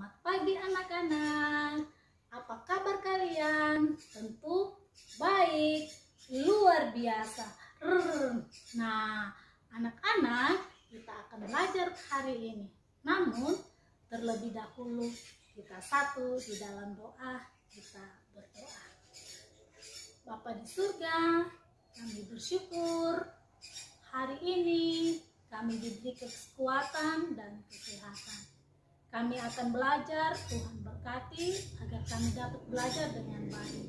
Selamat pagi anak-anak. Apa kabar kalian? Tentu baik, luar biasa. Nah, anak-anak, kita akan belajar hari ini. Namun, terlebih dahulu kita satu di dalam doa, kita berdoa. Bapa di surga, kami bersyukur hari ini kami diberi kekuatan dan kesehatan. Kami akan belajar, Tuhan berkati agar kami dapat belajar dengan baik.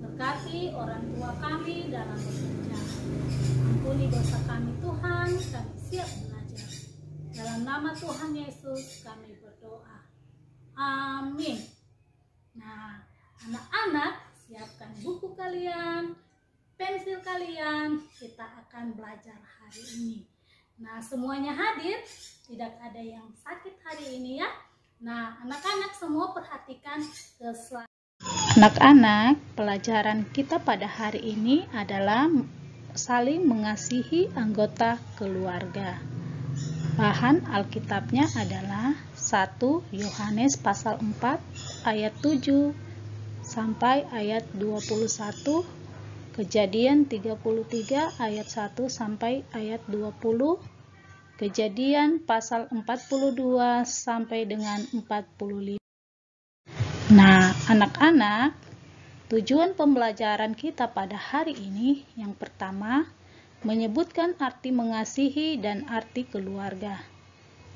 Berkati orang tua kami dalam bekerja. Ampuni dosa kami Tuhan, kami siap belajar. Dalam nama Tuhan Yesus kami berdoa. Amin. Nah, anak-anak, siapkan buku kalian, pensil kalian, kita akan belajar hari ini. Nah, semuanya hadir, tidak ada yang sakit hari ini ya. Nah, anak-anak semua perhatikan keselamatan. Anak-anak, pelajaran kita pada hari ini adalah saling mengasihi anggota keluarga. Bahan Alkitabnya adalah 1 Yohanes pasal 4 ayat 7 sampai ayat 21, Kejadian 33 ayat 1 sampai ayat 20, Kejadian pasal 42 sampai dengan 45. Nah, anak-anak, tujuan pembelajaran kita pada hari ini yang pertama, menyebutkan arti mengasihi dan arti keluarga.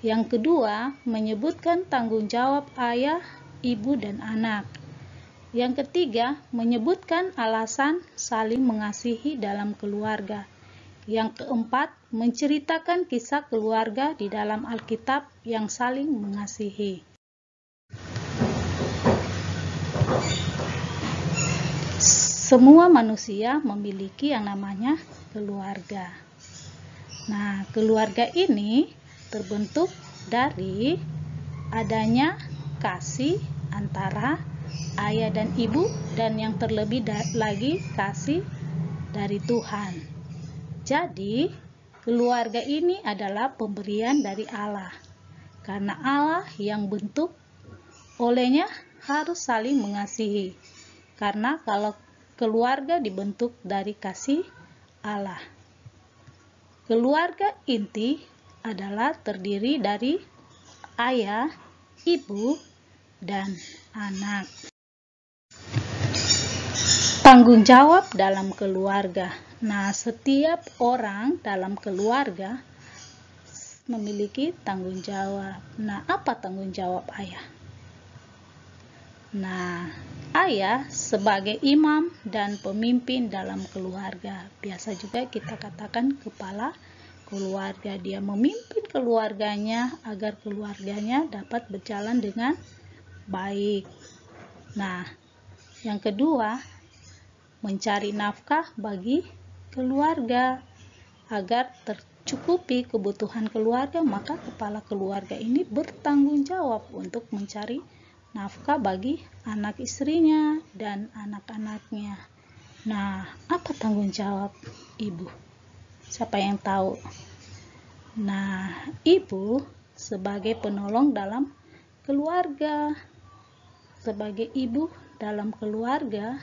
Yang kedua, menyebutkan tanggung jawab ayah, ibu, dan anak. Yang ketiga, menyebutkan alasan saling mengasihi dalam keluarga. Yang keempat, menceritakan kisah keluarga di dalam Alkitab yang saling mengasihi. Semua manusia memiliki yang namanya keluarga. Nah, keluarga ini terbentuk dari adanya kasih antara ayah dan ibu, dan yang terlebih lagi kasih dari Tuhan. Jadi, keluarga ini adalah pemberian dari Allah. Karena Allah yang bentuk, olehnya harus saling mengasihi. Karena kalau keluarga dibentuk dari kasih Allah. Keluarga inti adalah terdiri dari ayah, ibu, dan anak. Tanggung jawab dalam keluarga. Nah, setiap orang dalam keluarga memiliki tanggung jawab. Nah, apa tanggung jawab ayah? Nah, ayah sebagai imam dan pemimpin dalam keluarga. Biasa juga kita katakan kepala keluarga. Dia memimpin keluarganya agar keluarganya dapat berjalan dengan baik. Nah, yang kedua, mencari nafkah bagi keluarga agar tercukupi kebutuhan keluarga, maka kepala keluarga ini bertanggung jawab untuk mencari nafkah bagi anak istrinya dan anak-anaknya. Nah, apa tanggung jawab ibu? Siapa yang tahu? Nah, ibu sebagai penolong dalam keluarga. Sebagai ibu dalam keluarga,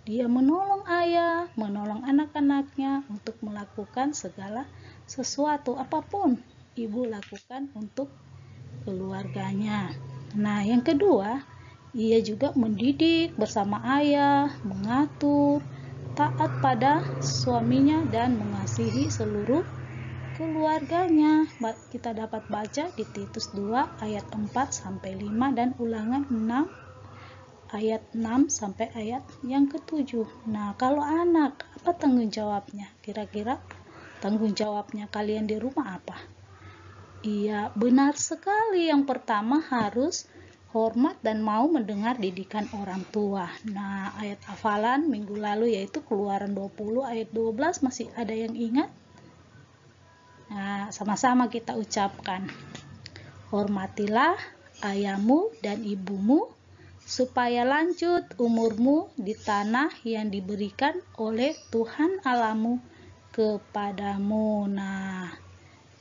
dia menolong ayah, menolong anak-anaknya untuk melakukan segala sesuatu apapun ibu lakukan untuk keluarganya. Nah, yang kedua, ia juga mendidik bersama ayah, mengatur, taat pada suaminya, dan mengasihi seluruh keluarganya. Kita dapat baca di Titus 2 ayat 4 sampai 5 dan Ulangan 6 ayat 6 sampai ayat yang ke-7. Nah, kalau anak, apa tanggung jawabnya? Kira-kira tanggung jawabnya kalian di rumah apa? Iya, benar sekali. Yang pertama harus hormat dan mau mendengar didikan orang tua. Nah, ayat hafalan minggu lalu yaitu Keluaran 20 ayat 12, masih ada yang ingat? Nah, sama-sama kita ucapkan. Hormatilah ayahmu dan ibumu, supaya lanjut umurmu di tanah yang diberikan oleh Tuhan Allahmu kepadamu. Nah,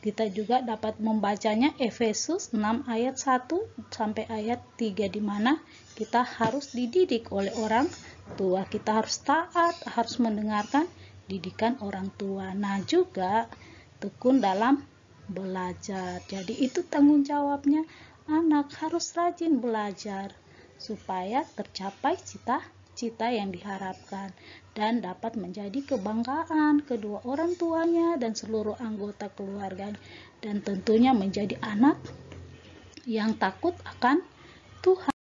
Kita juga dapat membacanya Efesus 6 ayat 1 sampai ayat 3, di mana kita harus dididik oleh orang tua. Kita harus taat, harus mendengarkan didikan orang tua. Nah, juga tekun dalam belajar. Jadi itu tanggung jawabnya anak, harus rajin belajar supaya tercapai cita-cita yang diharapkan dan dapat menjadi kebanggaan kedua orang tuanya dan seluruh anggota keluarga, dan tentunya menjadi anak yang takut akan Tuhan.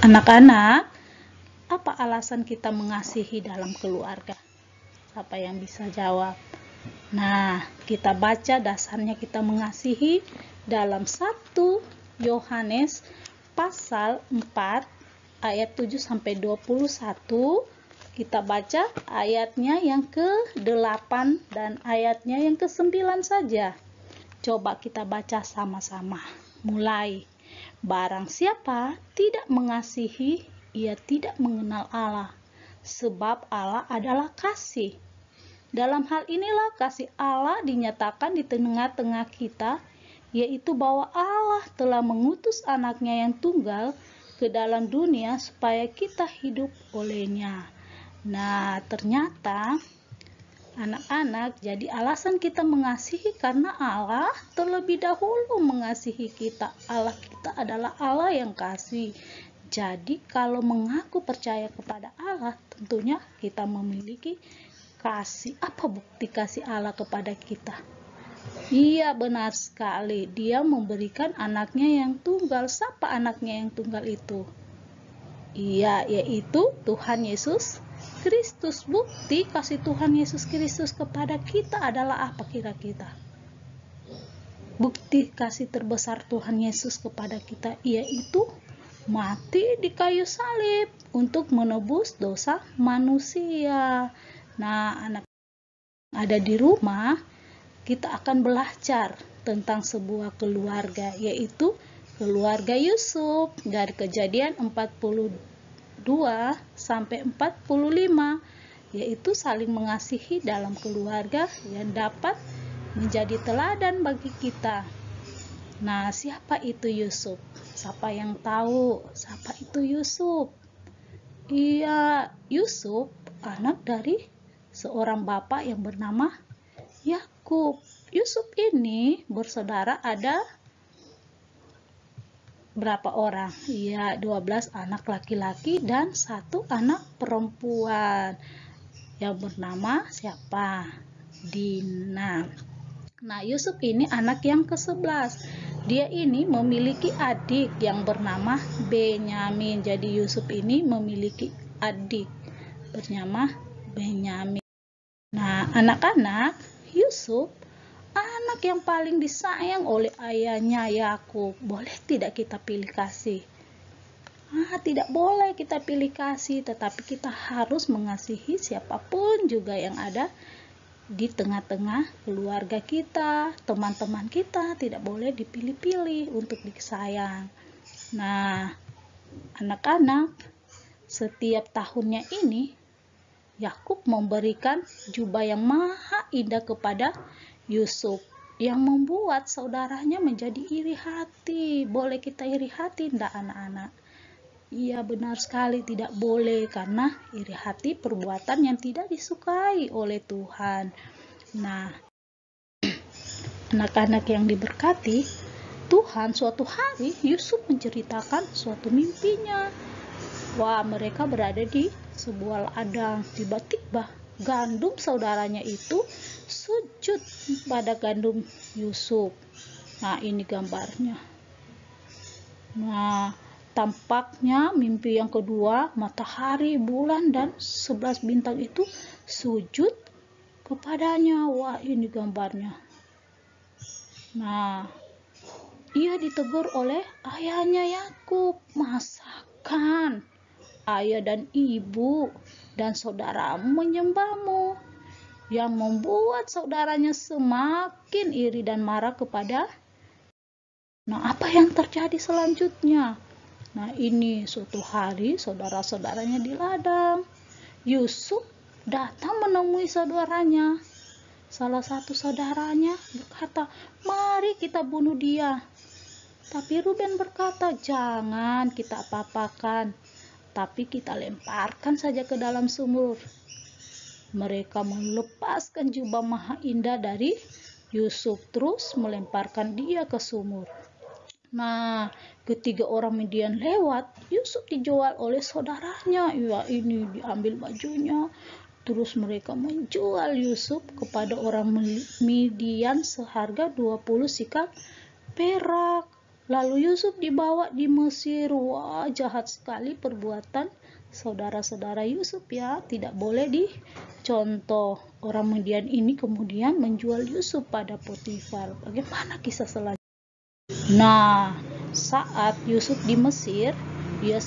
Anak-anak, apa alasan kita mengasihi dalam keluarga? Siapa yang bisa jawab? Nah, kita baca dasarnya kita mengasihi dalam 1 Yohanes pasal 4 ayat 7 sampai 21. Kita baca ayatnya yang ke-8 dan ayatnya yang ke-9 saja. Coba kita baca sama-sama. Mulai. Barang siapa tidak mengasihi, ia tidak mengenal Allah, sebab Allah adalah kasih. Dalam hal inilah kasih Allah dinyatakan di tengah-tengah kita, yaitu bahwa Allah telah mengutus anaknya yang tunggal ke dalam dunia supaya kita hidup olehnya. Nah, ternyata anak-anak, jadi alasan kita mengasihi karena Allah terlebih dahulu mengasihi kita. Allah kita adalah Allah yang kasih. Jadi kalau mengaku percaya kepada Allah, tentunya kita memiliki kasih. Apa bukti kasih Allah kepada kita? Iya, benar sekali. Dia memberikan anaknya yang tunggal. Siapa anaknya yang tunggal itu? Iya, yaitu Tuhan Yesus Kristus. Bukti kasih Tuhan Yesus Kristus kepada kita adalah apa kira-kira? Bukti kasih terbesar Tuhan Yesus kepada kita yaitu mati di kayu salib untuk menebus dosa manusia. Nah, anak ada di rumah, kita akan belajar tentang sebuah keluarga, yaitu keluarga Yusuf dari Kejadian 42 sampai 45, yaitu saling mengasihi dalam keluarga yang dapat menjadi teladan bagi kita. Nah, siapa itu Yusuf? Siapa yang tahu siapa itu Yusuf? Iya, Yusuf anak dari seorang bapak yang bernama Yakub. Yusuf ini bersaudara ada berapa orang? Iya, 12 anak laki-laki dan 1 anak perempuan yang bernama siapa? Dina. Nah, Yusuf ini anak yang ke-11. Dia ini memiliki adik yang bernama Benyamin. Jadi Yusuf ini memiliki adik bernama Benyamin. Nah, anak-anak, Yusuf anak yang paling disayang oleh ayahnya Yakub. Boleh tidak kita pilih kasih? Tidak boleh kita pilih kasih, tetapi kita harus mengasihi siapapun juga yang ada di tengah-tengah keluarga kita, teman-teman kita. Tidak boleh dipilih-pilih untuk disayang. Nah, anak-anak, setiap tahunnya ini Yakub memberikan jubah yang maha indah kepada Yusuf, yang membuat saudaranya menjadi iri hati. Boleh kita iri hati enggak, anak-anak? Iya, benar sekali, tidak boleh, karena iri hati perbuatan yang tidak disukai oleh Tuhan. Nah, anak-anak yang diberkati Tuhan, suatu hari Yusuf menceritakan suatu mimpinya. Wah, mereka berada di sebuah ladang. Tiba-tiba gandum saudaranya itu sujud pada gandum Yusuf. Nah, ini gambarnya. Nah, tampaknya mimpi yang kedua, matahari, bulan, dan 11 bintang itu sujud kepadanya. Wah, ini gambarnya. Nah, ia ditegur oleh ayahnya Yakub. Masakan ayah dan ibu dan saudaramu menyembahmu, yang membuat saudaranya semakin iri dan marah kepada. Nah, apa yang terjadi selanjutnya? Nah, ini suatu hari saudara-saudaranya di ladang. Yusuf datang menemui saudaranya. salah satu saudaranya berkata, "Mari kita bunuh dia." Tapi Ruben berkata, "Jangan kita apa-apakan, tapi kita lemparkan saja ke dalam sumur." Mereka melepaskan jubah maha indah dari Yusuf, terus melemparkan dia ke sumur. Nah, ketika orang Midian lewat, Yusuf dijual oleh saudaranya. Ya, ini diambil bajunya. Terus mereka menjual Yusuf kepada orang Midian seharga 20 sikal perak. Lalu Yusuf dibawa di Mesir. Wah, jahat sekali perbuatan saudara-saudara Yusuf ya. Tidak boleh dicontoh. Orang Midian ini kemudian menjual Yusuf pada Potifar. Bagaimana kisah selanjutnya? Nah, saat Yusuf di Mesir, dia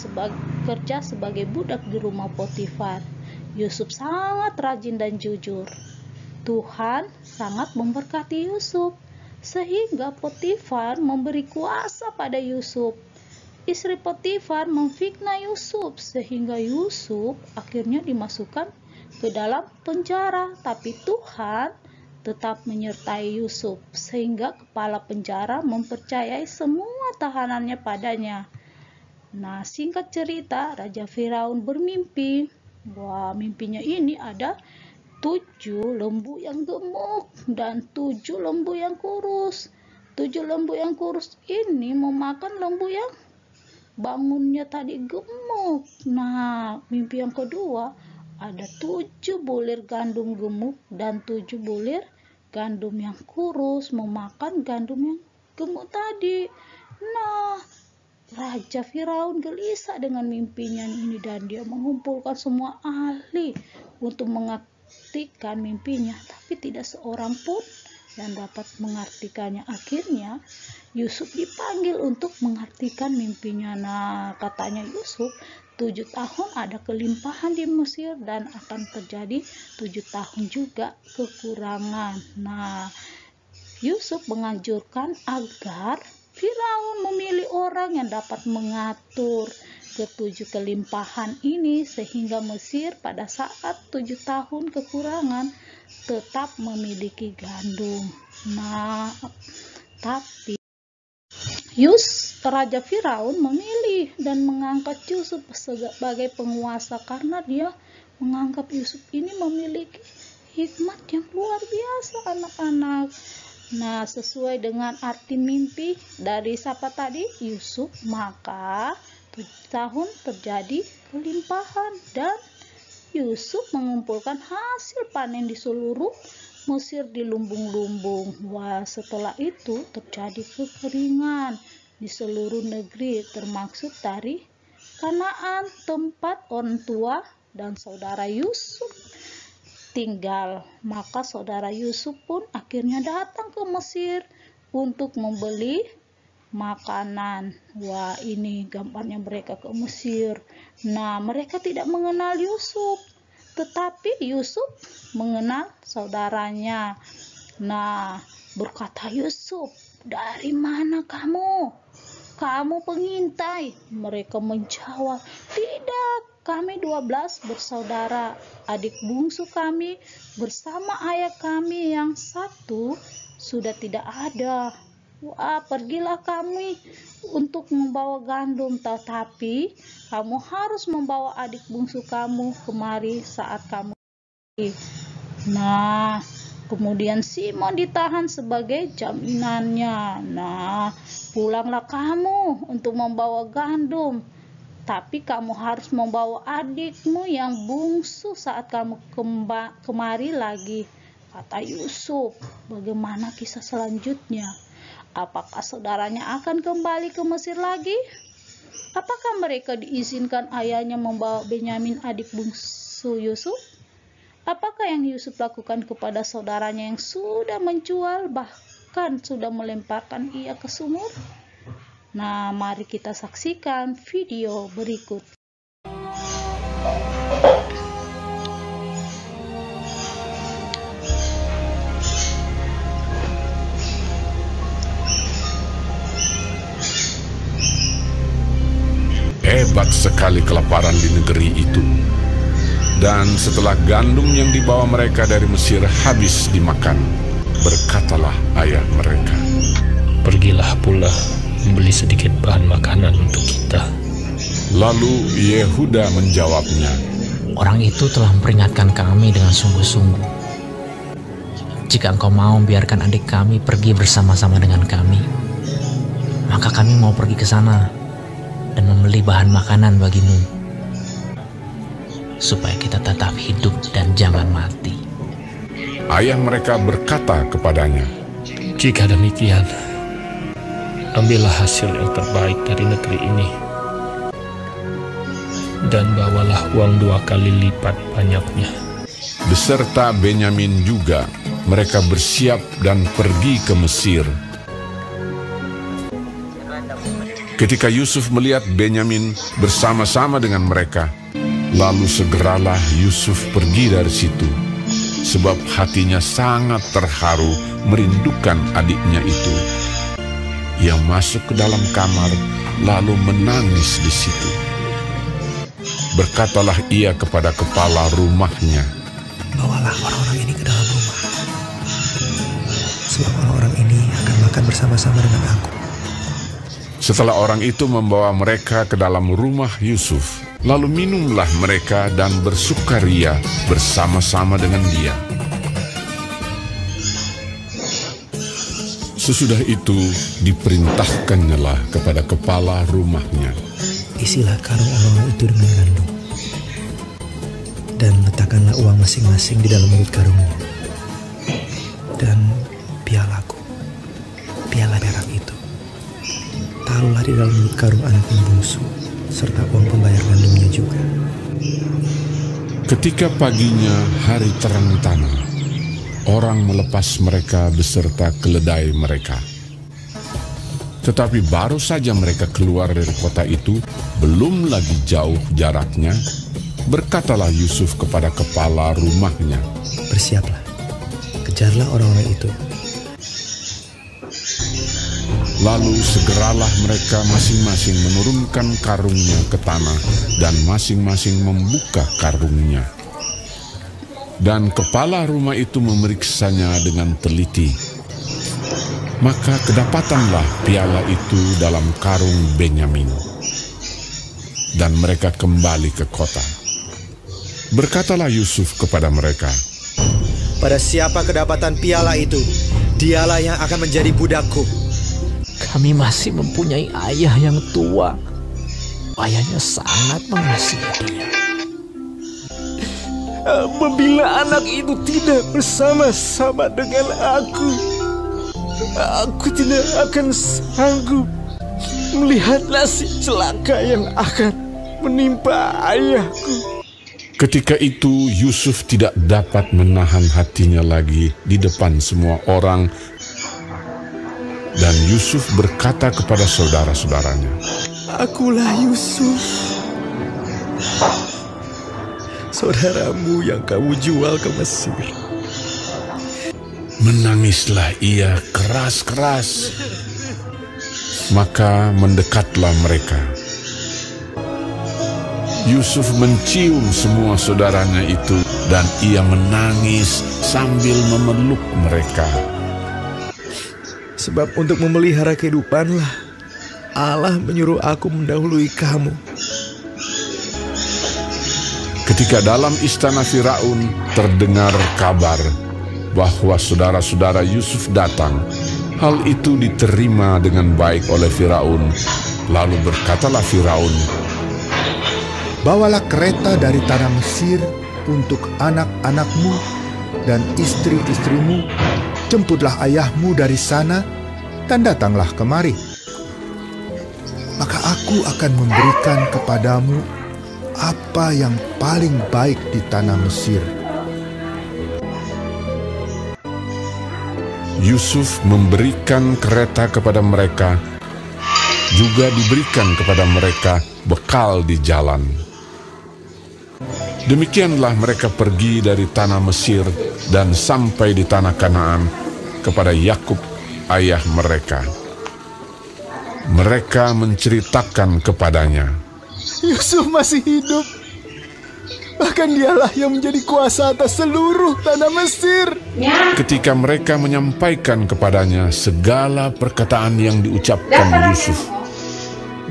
kerja sebagai budak di rumah Potifar. Yusuf sangat rajin dan jujur. Tuhan sangat memberkati Yusuf, sehingga Potifar memberi kuasa pada Yusuf. Istri Potifar memfitnah Yusuf, sehingga Yusuf akhirnya dimasukkan ke dalam penjara. Tapi Tuhan tetap menyertai Yusuf, sehingga kepala penjara mempercayai semua tahanannya padanya. Nah, singkat cerita, Raja Firaun bermimpi. Wah, mimpinya ini ada 7 lembu yang gemuk dan 7 lembu yang kurus. 7 lembu yang kurus ini memakan lembu yang bangunnya tadi gemuk. Nah, mimpi yang kedua, ada 7 bulir gandum gemuk dan 7 bulir gandum yang kurus memakan gandum yang gemuk tadi. Nah, Raja Firaun gelisah dengan mimpinya ini dan dia mengumpulkan semua ahli untuk mengartikan mimpinya, tapi tidak seorang pun yang dapat mengartikannya. Akhirnya Yusuf dipanggil untuk mengartikan mimpinya. Nah, katanya Yusuf, 7 tahun ada kelimpahan di Mesir dan akan terjadi 7 tahun juga kekurangan. Nah, Yusuf menganjurkan agar Firaun memilih orang yang dapat mengatur ke-7 kelimpahan ini, sehingga Mesir pada saat 7 tahun kekurangan tetap memiliki gandum. Nah, tapi Raja Firaun memilih dan mengangkat Yusuf sebagai penguasa karena dia menganggap Yusuf ini memiliki hikmat yang luar biasa, anak-anak. Nah, sesuai dengan arti mimpi dari siapa tadi? Yusuf, maka 7 tahun terjadi kelimpahan dan Yusuf mengumpulkan hasil panen di seluruh Mesir di lumbung-lumbung. Wah, setelah itu terjadi kekeringan di seluruh negeri, termasuk dari Kanaan, tempat orang tua dan saudara Yusuf tinggal. Maka saudara Yusuf pun akhirnya datang ke Mesir untuk membeli makanan. Wah, ini gambarnya mereka ke Mesir. Nah, mereka tidak mengenal Yusuf, tetapi Yusuf mengenal saudaranya. Nah, berkata Yusuf, "Dari mana kamu? Kamu pengintai?" Mereka menjawab, "Tidak, kami 12 bersaudara. Adik bungsu kami bersama ayah kami yang satu sudah tidak ada. Wah, pergilah kami untuk membawa gandum, tetapi kamu harus membawa adik bungsu kamu kemari saat kamu pergi." Nah, kemudian Simon ditahan sebagai jaminannya. Nah, pulanglah kamu untuk membawa gandum, tapi kamu harus membawa adikmu yang bungsu saat kamu kemari lagi, kata Yusuf. Bagaimana kisah selanjutnya? Apakah saudaranya akan kembali ke Mesir lagi? Apakah mereka diizinkan ayahnya membawa Benyamin adik bungsu Yusuf? Apakah yang Yusuf lakukan kepada saudaranya yang sudah menjual, bahkan sudah melemparkan ia ke sumur? Nah, mari kita saksikan video berikut. Hebat sekali kelaparan di negeri itu. Dan setelah gandum yang dibawa mereka dari Mesir habis dimakan, berkatalah ayah mereka, "Pergilah pula membeli sedikit bahan makanan untuk kita." Lalu Yehuda menjawabnya, "Orang itu telah memperingatkan kami dengan sungguh-sungguh. Jika engkau mau biarkan adik kami pergi bersama-sama dengan kami, maka kami mau pergi ke sana dan membeli bahan makanan bagimu, supaya kita tetap hidup dan jangan mati." Ayah mereka berkata kepadanya, "Jika demikian, ambillah hasil yang terbaik dari negeri ini, dan bawalah uang 2 kali lipat banyaknya." Beserta Benyamin juga, mereka bersiap dan pergi ke Mesir. Ketika Yusuf melihat Benyamin bersama-sama dengan mereka, lalu segeralah Yusuf pergi dari situ, sebab hatinya sangat terharu merindukan adiknya itu. Ia masuk ke dalam kamar, lalu menangis di situ. Berkatalah ia kepada kepala rumahnya, "Bawalah orang-orang ini ke dalam rumah, sebab orang-orang ini akan makan bersama-sama dengan aku." Setelah orang itu membawa mereka ke dalam rumah Yusuf, lalu minumlah mereka dan bersukaria bersama-sama dengan dia. Sesudah itu diperintahkannyalah kepada kepala rumahnya, "Isilah karung orang-orang itu dengan gandum, dan letakkanlah uang masing-masing di dalam mulut karungnya. Dan pialaku, piala perak itu, taruhlah di dalam mulut karung anak bungsu, serta uang pembayar gandumnya juga." Ketika paginya hari terang tanah, orang melepas mereka beserta keledai mereka. Tetapi baru saja mereka keluar dari kota itu, belum lagi jauh jaraknya, berkatalah Yusuf kepada kepala rumahnya, "Bersiaplah, kejarlah orang-orang itu." Lalu segeralah mereka masing-masing menurunkan karungnya ke tanah dan masing-masing membuka karungnya. Dan kepala rumah itu memeriksanya dengan teliti. Maka kedapatanlah piala itu dalam karung Benyamin. Dan mereka kembali ke kota. Berkatalah Yusuf kepada mereka, "Pada siapa kedapatan piala itu, dialah yang akan menjadi budakku." Kami masih mempunyai ayah yang tua. Ayahnya sangat mengasihi dia. Apabila anak itu tidak bersama-sama dengan aku tidak akan sanggup melihat nasib celaka yang akan menimpa ayahku." Ketika itu Yusuf tidak dapat menahan hatinya lagi di depan semua orang. Dan Yusuf berkata kepada saudara-saudaranya, "Akulah Yusuf, saudaramu yang kamu jual ke Mesir." Menangislah ia keras-keras. Maka mendekatlah mereka. Yusuf mencium semua saudaranya itu, dan ia menangis sambil memeluk mereka. "Sebab untuk memelihara kehidupanlah Allah menyuruh aku mendahului kamu." Ketika dalam istana Firaun terdengar kabar bahwa saudara-saudara Yusuf datang, hal itu diterima dengan baik oleh Firaun. Lalu berkatalah Firaun, "Bawalah kereta dari tanah Mesir untuk anak-anakmu dan istri-istrimu. Jemputlah ayahmu dari sana dan datanglah kemari. Maka aku akan memberikan kepadamu apa yang paling baik di tanah Mesir." Yusuf memberikan kereta kepada mereka, juga diberikan kepada mereka bekal di jalan. Demikianlah mereka pergi dari tanah Mesir dan sampai di tanah Kanaan kepada Yakub ayah mereka. Mereka menceritakan kepadanya, "Yusuf masih hidup. Bahkan dialah yang menjadi kuasa atas seluruh tanah Mesir. Ketika mereka menyampaikan kepadanya segala perkataan yang diucapkan Yusuf,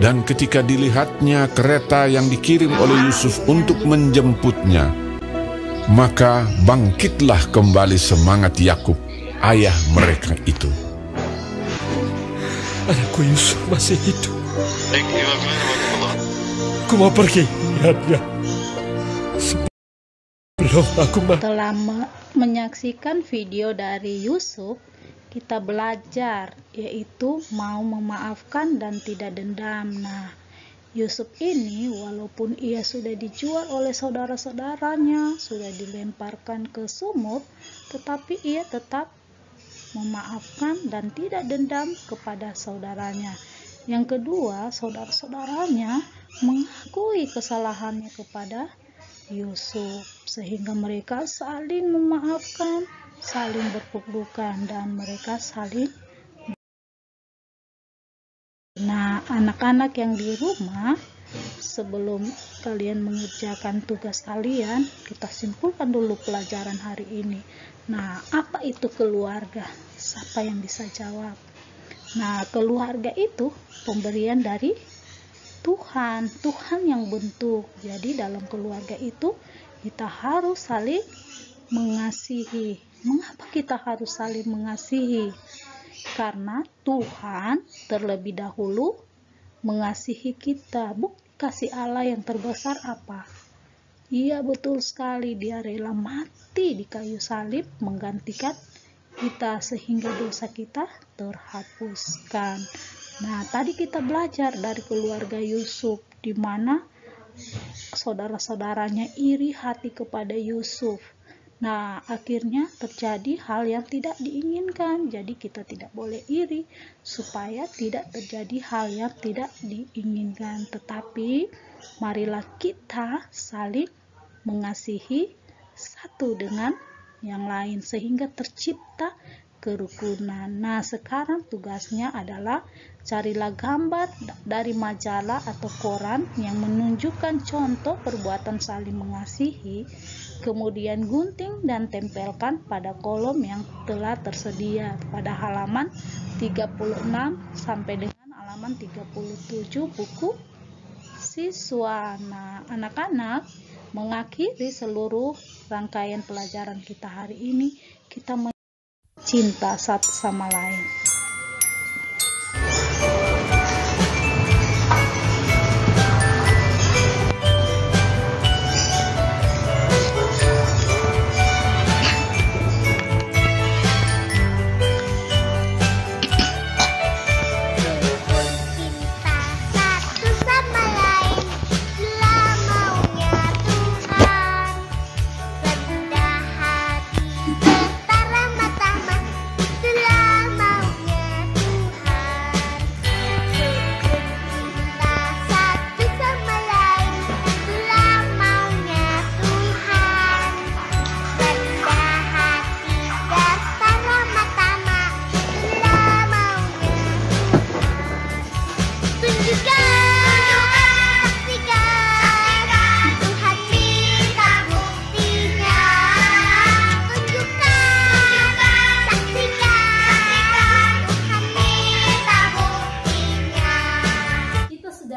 dan ketika dilihatnya kereta yang dikirim oleh Yusuf untuk menjemputnya, maka bangkitlah kembali semangat Yakub, ayah mereka itu. Anakku Yusuf masih hidup. Aku mau pergi lihatnya. Sebelum aku Setelah menyaksikan video dari Yusuf, kita belajar, yaitu mau memaafkan dan tidak dendam. Nah, Yusuf ini walaupun ia sudah dijual oleh saudara-saudaranya, sudah dilemparkan ke sumur, tetapi ia tetap memaafkan dan tidak dendam kepada saudaranya. Yang kedua, saudara-saudaranya mengakui kesalahannya kepada Yusuf, sehingga mereka saling memaafkan, saling berpelukan, dan mereka saling. Nah, anak-anak yang di rumah, sebelum kalian mengerjakan tugas kalian, kita simpulkan dulu pelajaran hari ini. Nah, apa itu keluarga? Siapa yang bisa jawab? Nah, keluarga itu pemberian dari Tuhan yang bentuk. Jadi dalam keluarga itu kita harus saling mengasihi. Mengapa kita harus saling mengasihi? Karena Tuhan terlebih dahulu mengasihi kita. Bukti kasih Allah yang terbesar apa? Iya, betul sekali, dia rela mati di kayu salib menggantikan kita sehingga dosa kita terhapuskan. Nah, tadi kita belajar dari keluarga Yusuf, di mana saudara-saudaranya iri hati kepada Yusuf. Nah, akhirnya terjadi hal yang tidak diinginkan. Jadi kita tidak boleh iri supaya tidak terjadi hal yang tidak diinginkan. Tetapi marilah kita saling mengasihi satu dengan yang lain sehingga tercipta kerukunan. Nah, sekarang tugasnya adalah carilah gambar dari majalah atau koran yang menunjukkan contoh perbuatan saling mengasihi, kemudian gunting dan tempelkan pada kolom yang telah tersedia pada halaman 36 sampai dengan halaman 37 buku siswa. Nah, anak-anak, mengakhiri seluruh rangkaian pelajaran kita hari ini, kita cinta satu sama lain.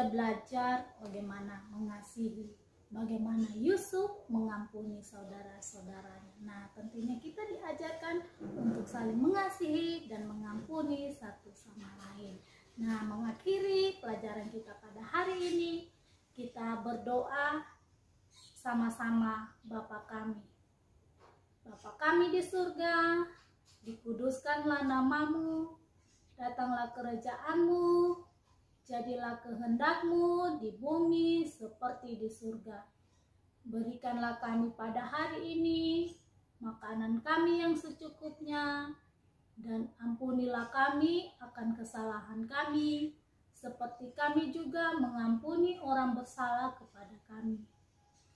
Belajar bagaimana mengasihi, bagaimana Yusuf mengampuni saudara-saudaranya. Nah, tentunya kita diajarkan untuk saling mengasihi dan mengampuni satu sama lain. Nah, mengakhiri pelajaran kita pada hari ini, kita berdoa sama-sama. Bapa kami, Bapa kami di surga, dikuduskanlah namamu, datanglah kerajaanmu, jadilah kehendak-Mu di bumi seperti di surga. Berikanlah kami pada hari ini makanan kami yang secukupnya, dan ampunilah kami akan kesalahan kami, seperti kami juga mengampuni orang bersalah kepada kami.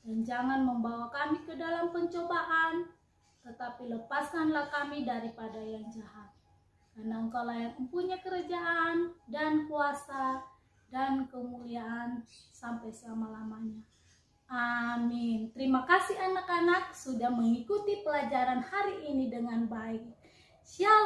Dan jangan membawa kami ke dalam pencobaan, tetapi lepaskanlah kami daripada yang jahat. Karena Engkaulah yang mempunyai kerajaan dan kuasa dan kemuliaan sampai selama-lamanya. Amin. Terima kasih anak-anak sudah mengikuti pelajaran hari ini dengan baik. Shalom.